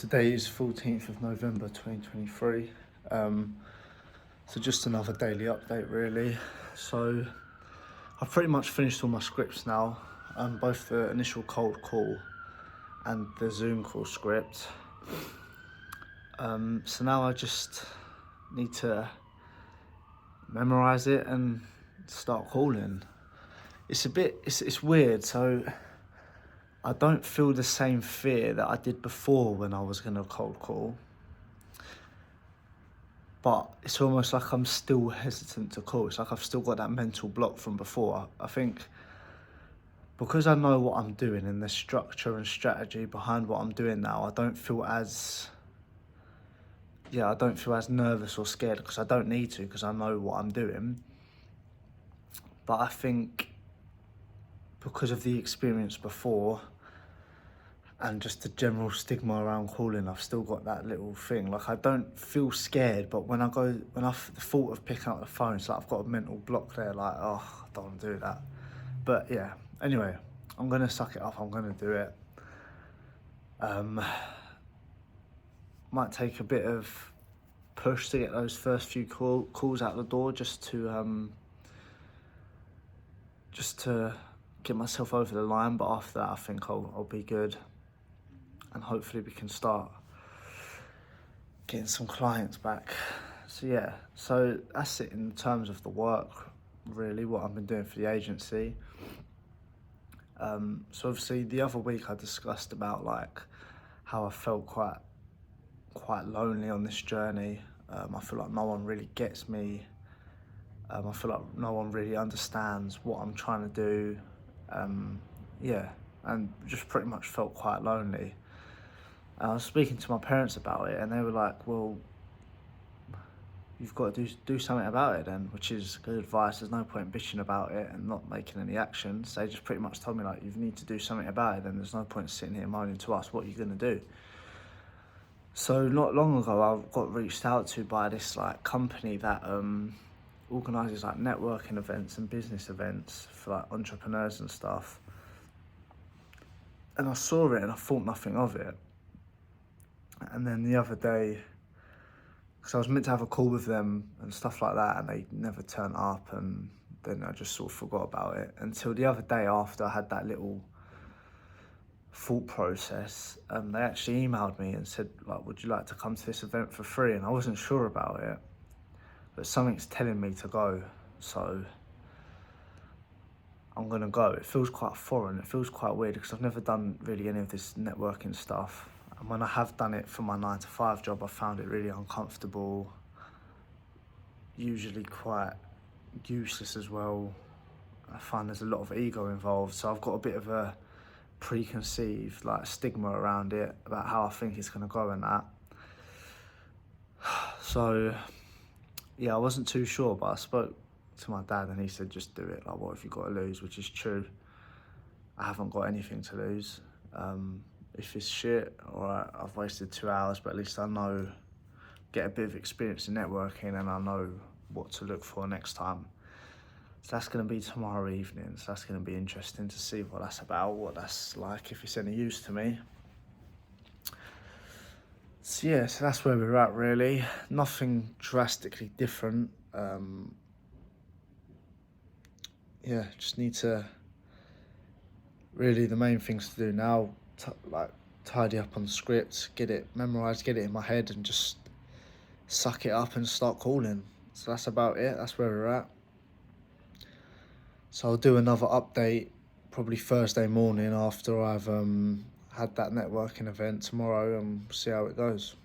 Today is 14th of November 2023. So just another daily update really. So I've pretty much finished all my scripts now, both the initial cold call and the Zoom call script. So now I just need to memorize it and start calling. It's weird. So I don't feel the same fear that I did before when I was gonna cold call. But it's almost like I'm still hesitant to call. It's like I've still got that mental block from before. I think because I know what I'm doing and the structure and strategy behind what I'm doing now, I don't feel as nervous or scared, because I don't need to, because I know what I'm doing. But I think because of the experience before and just the general stigma around calling, I've still got that little thing. Like, I don't feel scared, but the thought of picking up the phone, it's like I've got a mental block there, like, oh, I don't want to do that. But yeah, anyway, I'm gonna suck it up, I'm gonna do it. Might take a bit of push to get those first few calls out the door, just to get myself over the line. But after that, I think I'll be good, and hopefully we can start getting some clients back. So yeah, so that's it in terms of the work, really, what I've been doing for the agency. So obviously the other week I discussed about like how I felt quite lonely on this journey. I feel like no one really gets me. I feel like no one really understands what I'm trying to do. And just pretty much felt quite lonely. I was speaking to my parents about it, and they were like, well, you've got to do something about it then, which is good advice. There's no point bitching about it and not making any actions. They just pretty much told me, like, you need to do something about it, then there's no point sitting here moaning to us. What are you going to do? So not long ago, I got reached out to by this like company that organises like networking events and business events for like entrepreneurs and stuff. And I saw it and I thought nothing of it. And then the other day, because I was meant to have a call with them and stuff like that, and they never turned up, and then I just sort of forgot about it until the other day after I had that little thought process. They actually emailed me and said, like, would you like to come to this event for free? And I wasn't sure about it, but something's telling me to go, so I'm gonna go. It feels quite foreign, it feels quite weird, because I've never done really any of this networking stuff. And when I have done it for my 9-to-5 job, I found it really uncomfortable, usually quite useless as well. I find there's a lot of ego involved, so I've got a bit of a preconceived like stigma around it, about how I think it's gonna go and that. So yeah, I wasn't too sure, but I spoke to my dad and he said, just do it. Like, what have you got to lose? Which is true. I haven't got anything to lose. If it's shit, alright, I've wasted 2 hours, but at least I know, get a bit of experience in networking, and I know what to look for next time. So that's going to be tomorrow evening. So that's going to be interesting to see what that's about, what that's like, if it's any use to me. So yeah, so that's where we're at really. Nothing drastically different. Yeah, just need to, really the main things to do now, tidy up on the script, get it memorised, get it in my head, and just suck it up and start calling. So that's about it, that's where we're at. So I'll do another update probably Thursday morning after I've had that networking event tomorrow, and see how it goes.